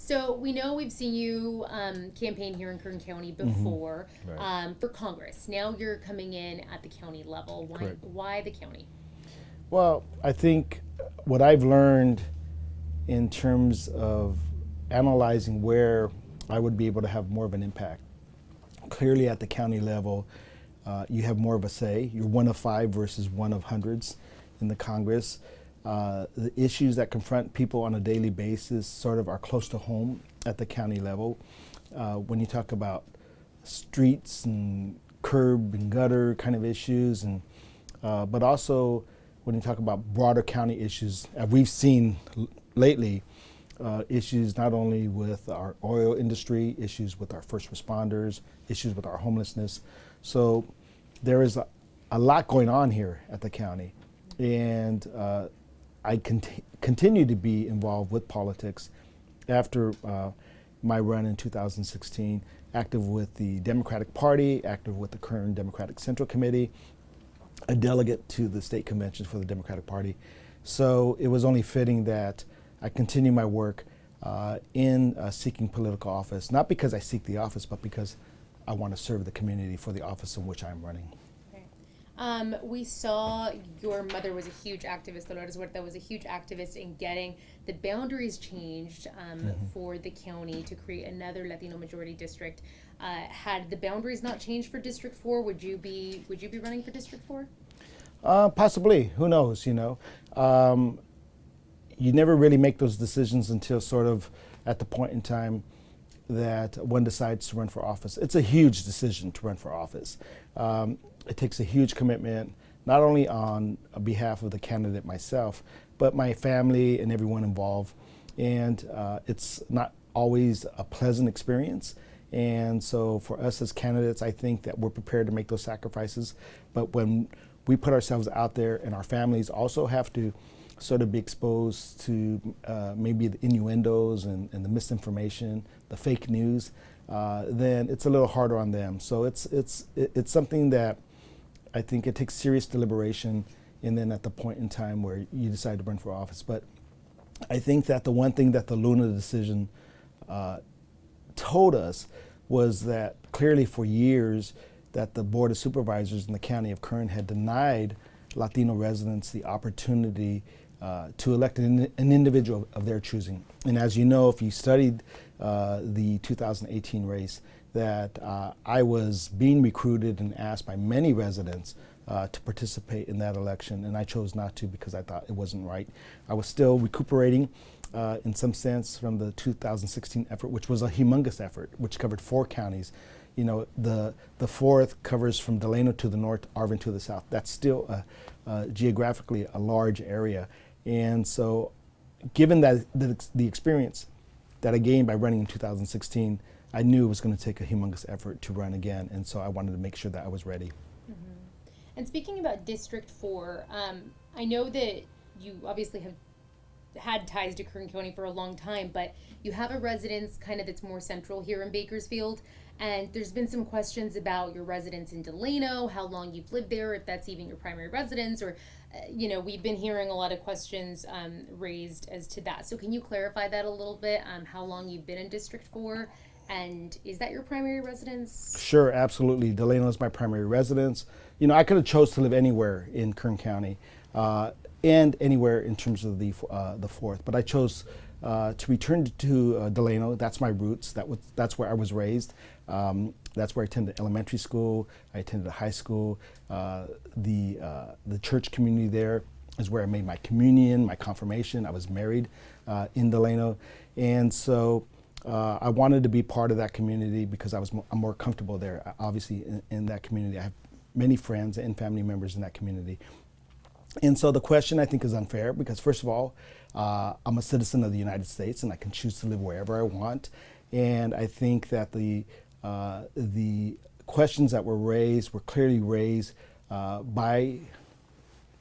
So we know we've seen you campaign here in Kern County before Right. for Congress. Now you're coming in at the county level. Why, Correct. why the county? Well, I think what I've learned in terms of analyzing where I would be able to have more of an impact. Clearly, at the county level, you have more of a say. You're one of five versus one of hundreds in the Congress. The issues that confront people on a daily basis sort of are close to home at the county level. When you talk about streets and curb and gutter kind of issues, and but also when you talk about broader county issues, we've seen lately issues not only with our oil industry, issues with our first responders, issues with our homelessness. So there is a lot going on here at the county, and I continue to be involved with politics after my run in 2016, active with the Democratic Party, active with the current Democratic Central Committee, a delegate to the state convention for the Democratic Party. So it was only fitting that I continue my work in seeking political office, not because I seek the office, but because I want to serve the community for the office in which I'm running. Okay. We saw your mother was a huge activist. Dolores Huerta was a huge activist in getting the boundaries changed for the county to create another Latino majority district. Had the boundaries not changed for District 4, would you be running for District 4? Possibly. Who knows? You never really make those decisions until sort of at the point in time that one decides to run for office. It's a huge decision to run for office. It takes a huge commitment, not only on behalf of the candidate myself, but my family and everyone involved. And it's not always a pleasant experience. And so for us as candidates, I think that we're prepared to make those sacrifices. But when we put ourselves out there and our families also have to sort of be exposed to maybe the innuendos and the misinformation, the fake news, then it's a little harder on them. So it's something that I think it takes serious deliberation, and then at the point in time where you decide to run for office. But I think that the one thing that the Luna decision told us was that clearly for years that the Board of Supervisors in the County of Kern had denied Latino residents the opportunity to elect an individual of their choosing. And as you know, if you studied the 2018 race, that I was being recruited and asked by many residents to participate in that election, and I chose not to because I thought it wasn't right. I was still recuperating in some sense from the 2016 effort, which was a humongous effort, which covered 4 counties. The fourth covers from Delano to the north, Arvin to the south. That's still geographically a large area. And so given that the experience that I gained by running in 2016, I knew it was going to take a humongous effort to run again. And so I wanted to make sure that I was ready. Mm-hmm. And speaking about District 4, I know that you obviously have had ties to Kern County for a long time, but you have a residence kind of that's more central here in Bakersfield. And there's been some questions about your residence in Delano, how long you've lived there, if that's even your primary residence, or, we've been hearing a lot of questions raised as to that. So can you clarify that a little bit, how long you've been in District 4, and is that your primary residence? Sure, absolutely. Delano is my primary residence. I could have chose to live anywhere in Kern County and anywhere in terms of the fourth, but I chose to return to Delano. That's my roots. That's where I was raised. That's where I attended elementary school. I attended high school. The church community there is where I made my communion, my confirmation. I was married in Delano, and so I wanted to be part of that community because I'm more comfortable there. Obviously, in that community, I have many friends and family members in that community. And so the question I think is unfair because first of all, I'm a citizen of the United States and I can choose to live wherever I want. And I think that the questions that were clearly raised by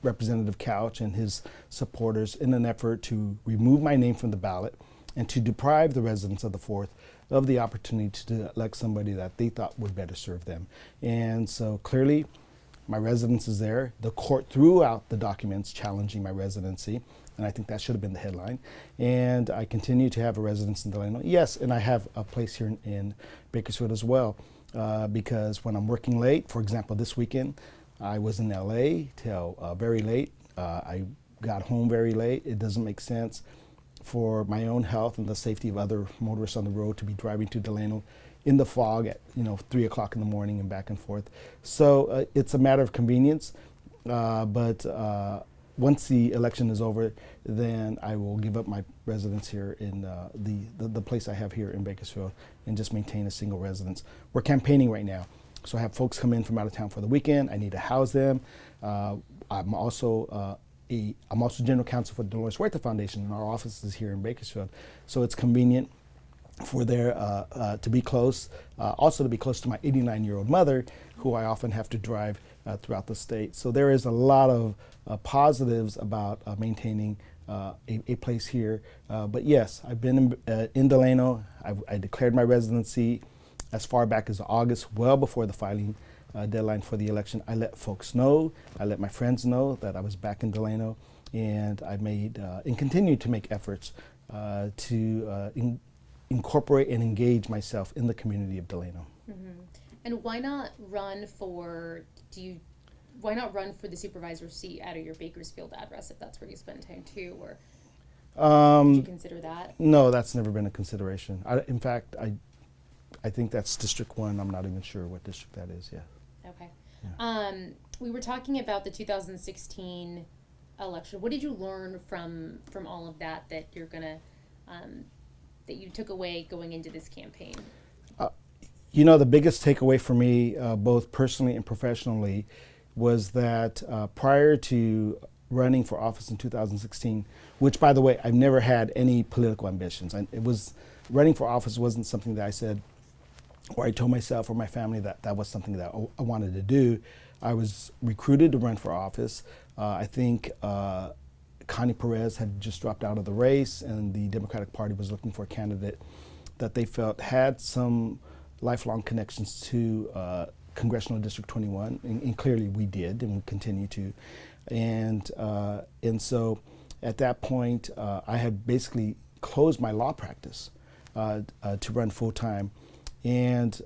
Representative Couch and his supporters in an effort to remove my name from the ballot and to deprive the residents of the fourth of the opportunity to elect somebody that they thought would better serve them. And so clearly, my residence is there. The court threw out the documents challenging my residency, and I think that should have been the headline. And I continue to have a residence in Delano. Yes, and I have a place here in Bakersfield as well, because when I'm working late, for example, this weekend, I was in LA till very late. I got home very late. It doesn't make sense for my own health and the safety of other motorists on the road to be driving to Delano in the fog at 3 o'clock in the morning and back and forth. So it's a matter of convenience, but once the election is over, then I will give up my residence here in the place I have here in Bakersfield and just maintain a single residence. We're campaigning right now, so I have folks come in from out of town for the weekend. I need to house them. I'm also general counsel for the Emilio Huerta Foundation, and our office is here in Bakersfield, so it's convenient for there to be close, also to be close to my 89-year-old mother, who I often have to drive throughout the state. So there is a lot of positives about maintaining a place here. But yes, I've been in Delano. I declared my residency as far back as August, well before the filing deadline for the election. I let folks know, I let my friends know that I was back in Delano, and I made and continue to make efforts to incorporate and engage myself in the community of Delano. Mm-hmm. And why not run for the supervisor seat out of your Bakersfield address if that's where you spend time too, or did you consider that? No, that's never been a consideration. In fact, I think that's District 1. I'm not even sure what district that is. Yeah. Okay. Yeah. We were talking about the 2016 election. What did you learn from all of that you're gonna that you took away going into this campaign? The biggest takeaway for me, both personally and professionally, was that prior to running for office in 2016, which, by the way, I've never had any political ambitions. Running for office wasn't something that I said, or I told myself or my family that was something that I wanted to do. I was recruited to run for office. I think Connie Perez had just dropped out of the race, and the Democratic Party was looking for a candidate that they felt had some lifelong connections to Congressional District 21, and clearly we did, and we continue to. And so at that point, I had basically closed my law practice to run full time. And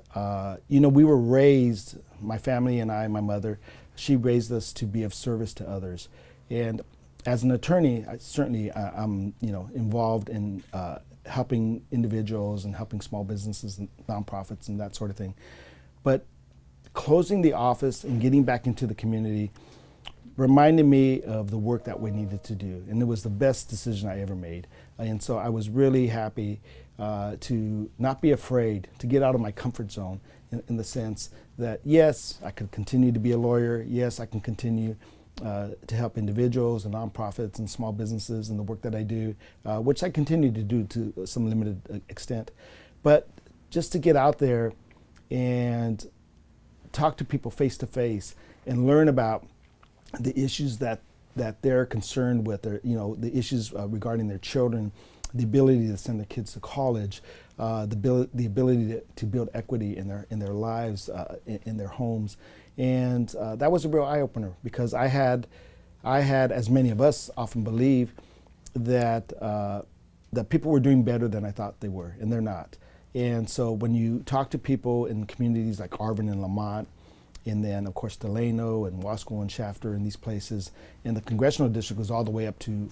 we were raised, my family and I, my mother, she raised us to be of service to others. And as an attorney, I'm involved in helping individuals and helping small businesses and nonprofits and that sort of thing. But closing the office and getting back into the community reminded me of the work that we needed to do. And it was the best decision I ever made. And so I was really happy to not be afraid to get out of my comfort zone in the sense that, yes, I could continue to be a lawyer. Yes, I can continue to help individuals and nonprofits and small businesses and the work that I do, which I continue to do to some limited extent. But just to get out there and talk to people face to face and learn about the issues that they're concerned with, the issues regarding their children, the ability to send their kids to college, the ability to build equity in their lives, in their homes. And that was a real eye-opener, because I had, as many of us often believe, that people were doing better than I thought they were, and they're not. And so when you talk to people in communities like Arvin and Lamont, and then of course Delano and Wasco and Shafter and these places, and the congressional district goes all the way up to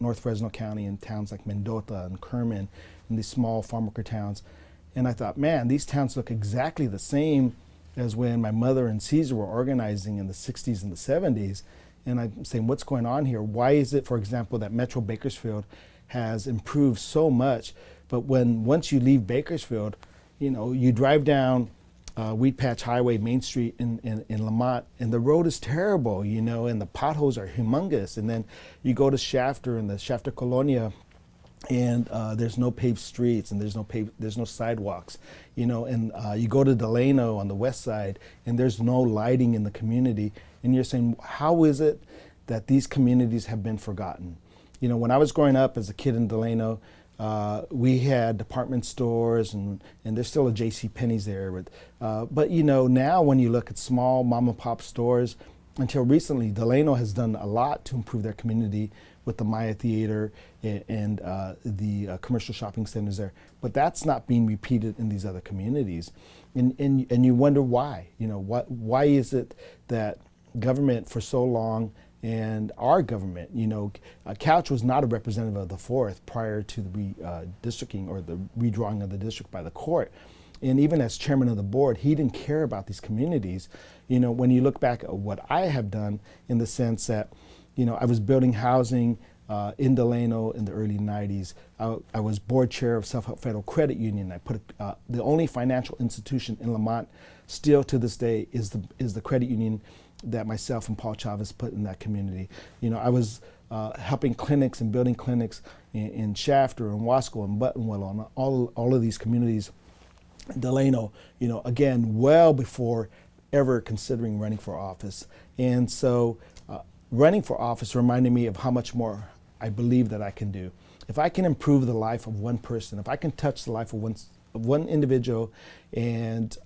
North Fresno County and towns like Mendota and Kerman and these small farm worker towns. And I thought, man, these towns look exactly the same as when my mother and Caesar were organizing in the 60s and the 70s. And I'm saying, what's going on here? Why is it, for example, that Metro Bakersfield has improved so much, but once you leave Bakersfield, you drive down Wheat Patch Highway, Main Street in Lamont, and the road is terrible, and the potholes are humongous. And then you go to Shafter and the Shafter Colonia, and there's no paved streets and there's no sidewalks, and you go to Delano on the west side, and there's no lighting in the community. And you're saying, how is it that these communities have been forgotten? When I was growing up as a kid in Delano, we had department stores, and there's still a J.C. Penney's there. But now when you look at small mom and pop stores, until recently, Delano has done a lot to improve their community with the Maya Theater and the commercial shopping centers there. But that's not being repeated in these other communities. And you wonder why. Why is it that government for so long, and our government, Couch was not a representative of the 4th prior to the redistricting or the redrawing of the district by the court. And even as chairman of the board, he didn't care about these communities. When you look back at what I have done, in the sense that, I was building housing in Delano in the early 90s. I was board chair of Self-Help Federal Credit Union. I put the only financial institution in Lamont, still to this day, is the credit union that myself and Paul Chavez put in that community. I was helping clinics and building clinics in Shafter and Wasco and Buttonwillow and all of these communities. Delano, again, well before ever considering running for office. And so running for office reminded me of how much more I believe that I can do. If I can improve the life of one person, if I can touch the life of one individual and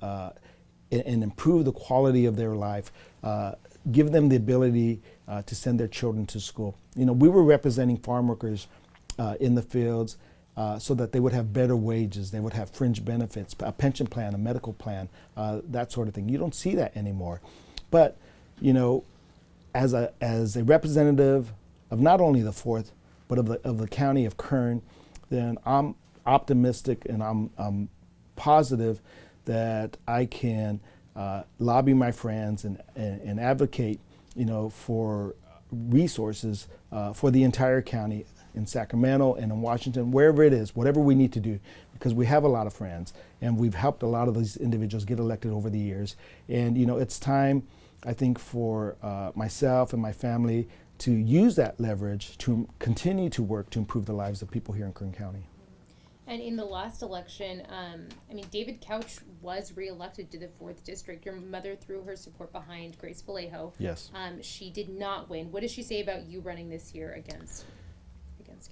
improve the quality of their life, give them the ability to send their children to school. We were representing farm workers in the fields, so that they would have better wages, they would have fringe benefits, a pension plan, a medical plan, that sort of thing. You don't see that anymore. But, as a representative of not only the 4th, but of the county of Kern, then I'm optimistic and I'm positive that I can lobby my friends and advocate, for resources for the entire county, in Sacramento and in Washington, wherever it is, whatever we need to do, because we have a lot of friends and we've helped a lot of these individuals get elected over the years. And it's time, I think, for myself and my family to use that leverage to continue to work to improve the lives of people here in Kern County. And in the last election, David Couch was reelected to the 4th district. Your mother threw her support behind Grace Vallejo. Yes. She did not win. What does she say about you running this year against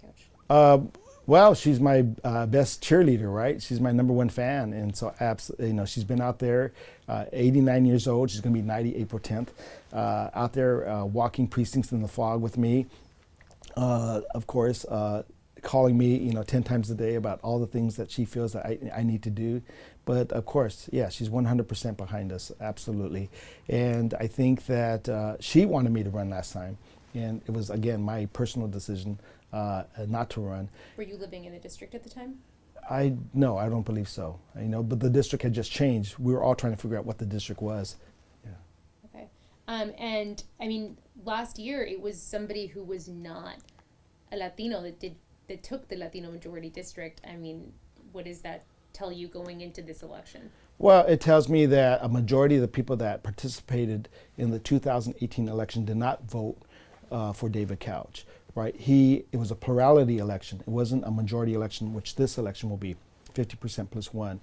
Couch? Well, she's my best cheerleader, right? She's my #1 fan, and so absolutely, she's been out there, 89 years old. She's going to be 90 April 10th, out there walking precincts in the fog with me. Of course, calling me, 10 times a day about all the things that she feels that I need to do. But of course, yeah, she's 100% behind us, absolutely. And I think that she wanted me to run last time, and it was, again, my personal decision not to run. Were you living in the district at the time? No, I don't believe so. But the district had just changed. We were all trying to figure out what the district was. Yeah. Okay. And last year it was somebody who was not a Latino that took the Latino majority district. What does that tell you going into this election? Well, it tells me that a majority of the people that participated in the 2018 election did not vote for David Couch. Right, it was a plurality election. It wasn't a majority election, which this election will be, 50% plus 1.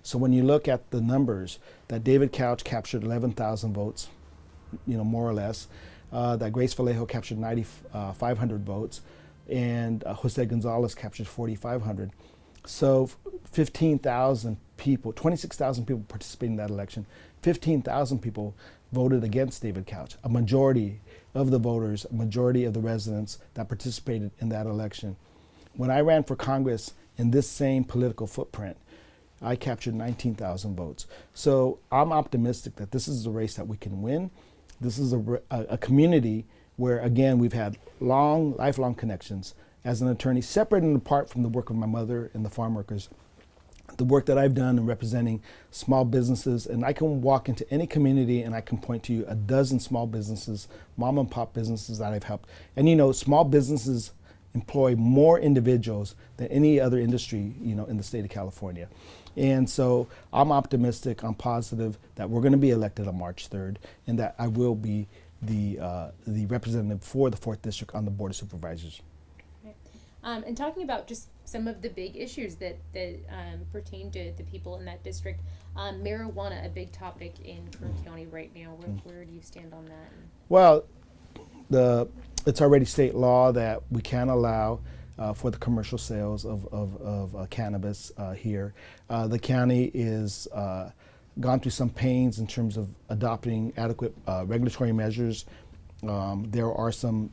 So when you look at the numbers, that David Couch captured 11,000 votes, more or less, that Grace Vallejo captured 9,500 votes, and Jose Gonzalez captured 4,500. So 15,000 people, 26,000 people participated in that election. 15,000 people voted against David Couch, a majority of the voters, a majority of the residents that participated in that election. When I ran for Congress in this same political footprint, I captured 19,000 votes. So I'm optimistic that this is a race that we can win. This is a community where, again, we've had lifelong connections. As an attorney, separate and apart from the work of my mother and the farm workers, the work that I've done in representing small businesses, and I can walk into any community and I can point to you a dozen small businesses, mom and pop businesses that I've helped. And small businesses employ more individuals than any other industry, in the state of California. And so I'm optimistic, I'm positive that we're going to be elected on March 3rd and that I will be the representative for the 4th District on the Board of Supervisors. And talking about just some of the big issues that pertain to the people in that district, marijuana, a big topic in Kern County right now. Where do you stand on that? Well, it's already state law that we can allow for the commercial sales of cannabis here. The county is gone through some pains in terms of adopting adequate regulatory measures. There are some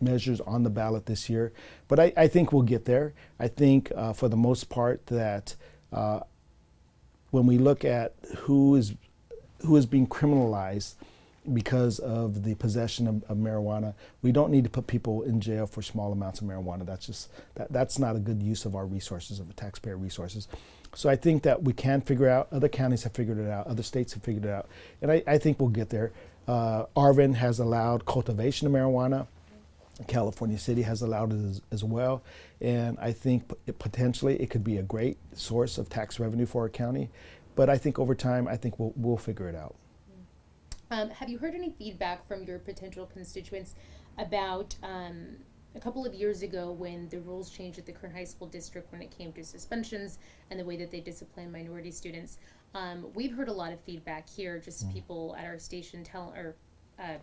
measures on the ballot this year. But I think we'll get there. I think for the most part that when we look at who is being criminalized because of the possession of marijuana, we don't need to put people in jail for small amounts of marijuana. That's not a good use of our resources, of the taxpayer resources. So I think that we can figure out, other counties have figured it out, other states have figured it out, and I think we'll get there. Arvin has allowed cultivation of marijuana. California City has allowed it as well, and I think potentially it could be a great source of tax revenue for our county. But I think over time, I think we'll figure it out. Have you heard any feedback from your potential constituents about a couple of years ago when the rules changed at the Kern High School District when it came to suspensions and the way that they discipline minority students? We've heard a lot of feedback here, just people at our station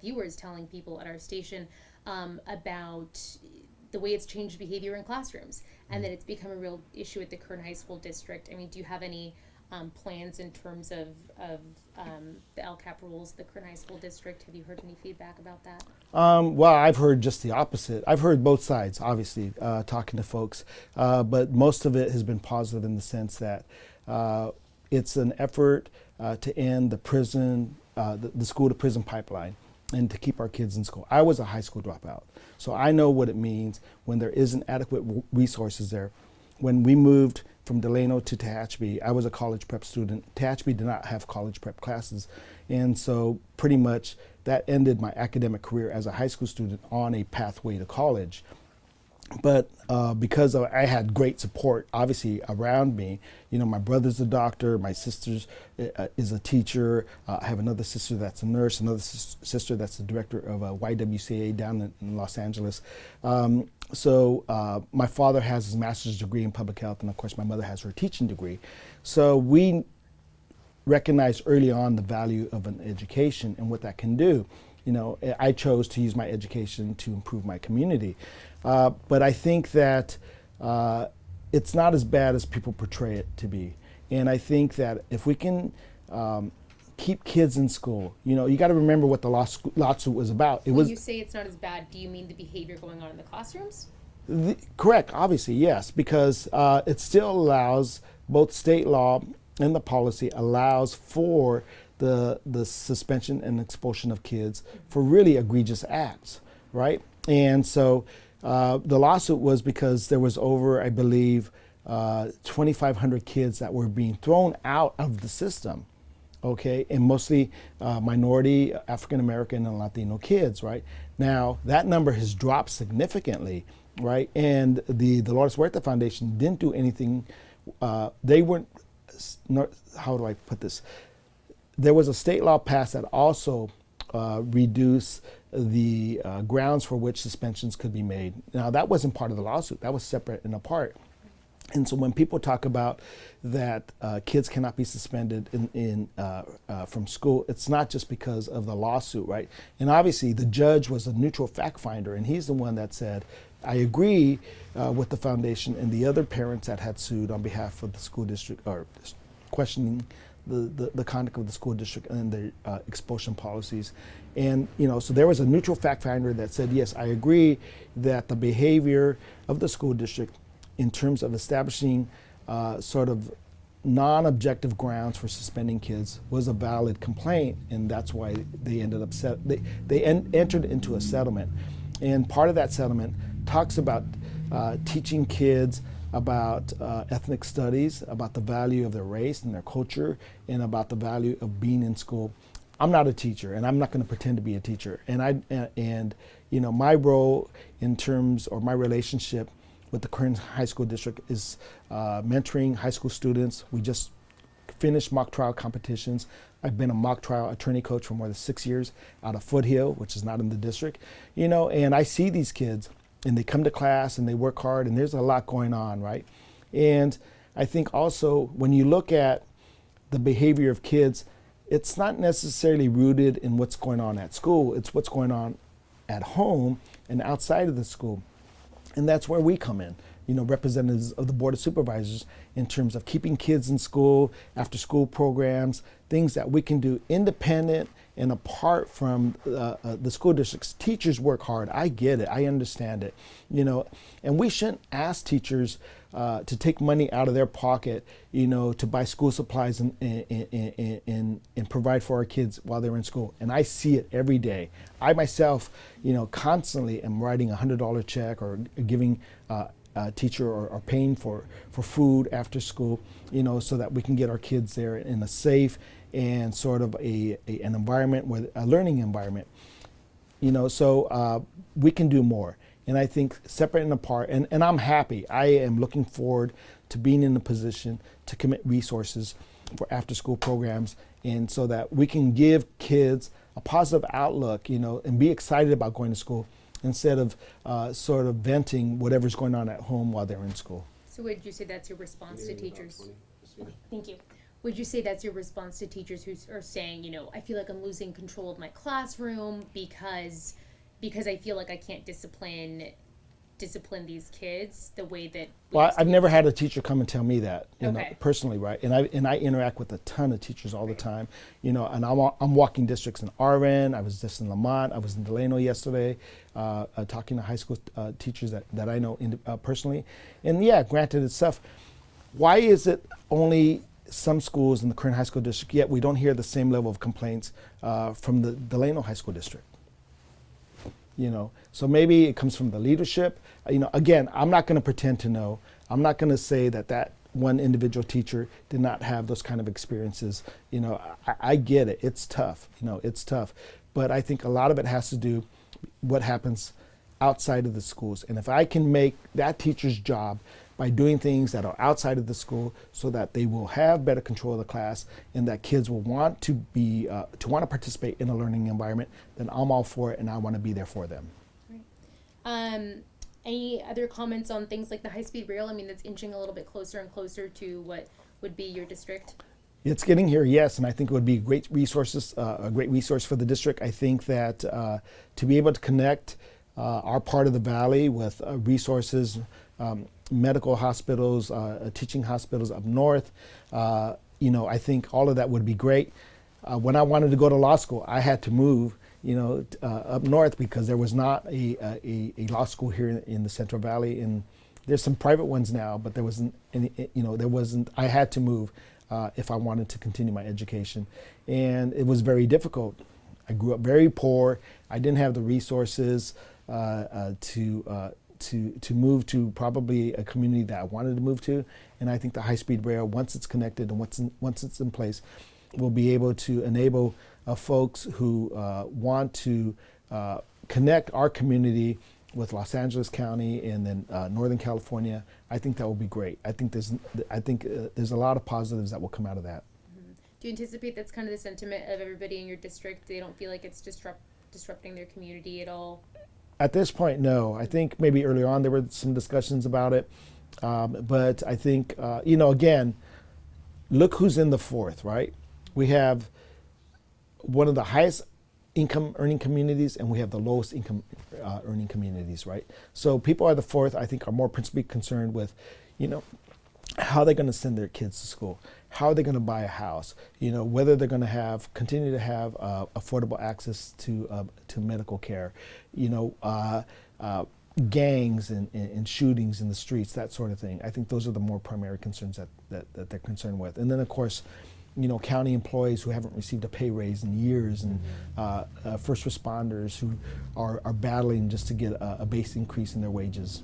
viewers telling people at our station about the way it's changed behavior in classrooms and that it's become a real issue at the Kern High School District. I mean, do you have any plans in terms of the LCAP rules, the Kern High School District? Have you heard any feedback about that? Well, I've heard just the opposite. I've heard both sides, obviously, talking to folks, but most of it has been positive in the sense that it's an effort to end the prison, the school-to-prison pipeline, and to keep our kids in school. I was a high school dropout, so I know what it means when there isn't adequate resources there. When we moved from Delano to Tehachapi, I was a college prep student. Tehachapi did not have college prep classes, and so pretty much that ended my academic career as a high school student on a pathway to college. But because I had great support, obviously, around me, my brother's a doctor, my sister is a teacher, I have another sister that's a nurse, another sister that's the director of YWCA down in Los Angeles. So my father has his master's degree in public health, and of course my mother has her teaching degree. So we recognized early on the value of an education and what that can do. I chose to use my education to improve my community. But I think that it's not as bad as people portray it to be. And I think that if we can keep kids in school, you got to remember what the lawsuit was about. When you say it's not as bad, do you mean the behavior going on in the classrooms? Correct, obviously, yes, because it still allows, both state law and the policy allows for the suspension and expulsion of kids for really egregious acts, right? And so the lawsuit was because there was over, I believe, 2,500 kids that were being thrown out of the system, okay, and mostly minority, African American, and Latino kids, right? Now that number has dropped significantly, right? And the Dolores Huerta Foundation didn't do anything. They weren't. How do I put this? There was a state law passed that also reduced the grounds for which suspensions could be made. Now that wasn't part of the lawsuit. That was separate and apart. And so when people talk about that kids cannot be suspended from school, it's not just because of the lawsuit, right? And obviously the judge was a neutral fact finder, and he's the one that said, I agree with the foundation and the other parents that had sued on behalf of the school district, or questioning the conduct of the school district and the expulsion policies. And so there was a neutral fact finder that said, yes, I agree that the behavior of the school district in terms of establishing sort of non-objective grounds for suspending kids was a valid complaint, and that's why they ended up entered into a settlement. And part of that settlement talks about teaching kids about ethnic studies, about the value of their race and their culture, and about the value of being in school. I'm not a teacher, and I'm not going to pretend to be a teacher. And my role in terms, or my relationship with the Kern High School District is mentoring high school students. We just finished mock trial competitions. I've been a mock trial attorney coach for more than 6 years out of Foothill, which is not in the district. And I see these kids, and they come to class and they work hard, and there's a lot going on, right? And I think also when you look at the behavior of kids, it's not necessarily rooted in what's going on at school. It's what's going on at home and outside of the school. And that's where we come in, representatives of the Board of Supervisors, in terms of keeping kids in school, after school programs, things that we can do independent and apart from the school districts. Teachers work hard. I get it. I understand it. And we shouldn't ask teachers to take money out of their pocket, to buy school supplies and provide for our kids while they're in school. And I see it every day. I myself, constantly am writing $100 check or giving a teacher or paying for food after school, so that we can get our kids there in a safe and sort of an environment, with a learning environment. So we can do more. And I think separate and apart, and I'm happy. I am looking forward to being in a position to commit resources for after school programs, and so that we can give kids a positive outlook, and be excited about going to school instead of sort of venting whatever's going on at home while they're in school. So would you say that's your response to teachers? Okay, thank you. Would you say that's your response to teachers who are saying, I feel like I'm losing control of my classroom because I feel like I can't discipline these kids the way that I've never had a teacher come and tell me that, Okay. personally, right? And I interact with a ton of teachers all the time, and I'm walking districts in RN. I was just in Lamont. I was in Delano yesterday, talking to high school teachers that I know personally. And yeah, granted, it's tough. Why is it only some schools in the current high school district, yet we don't hear the same level of complaints from the Delano High School District? So maybe it comes from the leadership. Again, I'm not going to pretend to know. I'm not going to say that one individual teacher did not have those kind of experiences. I get it. It's tough. It's tough. But I think a lot of it has to do what happens outside of the schools. And if I can make that teacher's job by doing things that are outside of the school, so that they will have better control of the class and that kids will want to participate in a learning environment, then I'm all for it, and I want to be there for them. Right. Any other comments on things like the high-speed rail? I mean, that's inching a little bit closer and closer to what would be your district. It's getting here, yes, and I think it would be a great resource for the district. I think that to be able to connect our part of the valley with resources, medical hospitals, teaching hospitals up north, I think all of that would be great. When I wanted to go to law school, I had to move, up north, because there was not a law school here in the Central Valley, and there's some private ones now, but there wasn't any. I had to move if I wanted to continue my education, and it was very difficult. I grew up very poor. I didn't have the resources to move to probably a community that I wanted to move to, and I think the high-speed rail, once it's connected and once it's in place, will be able to enable folks who want to connect our community with Los Angeles County and then Northern California. I think that will be great. I think there's a lot of positives that will come out of that. Mm-hmm. Do you anticipate that's kind of the sentiment of everybody in your district? They don't feel like it's disrupting their community at all? At this point, no. I think maybe earlier on there were some discussions about it, but I think again, look who's in the fourth, right? We have one of the highest income earning communities, and we have the lowest income earning communities, right? So people are the fourth, I think, are more principally concerned with, how they're going to send their kids to school, how are they going to buy a house, whether they're going to continue to have affordable access to medical care, gangs and shootings in the streets, that sort of thing. I think those are the more primary concerns that they're concerned with. And then, of course, county employees who haven't received a pay raise in years, and first responders who are battling just to get a base increase in their wages.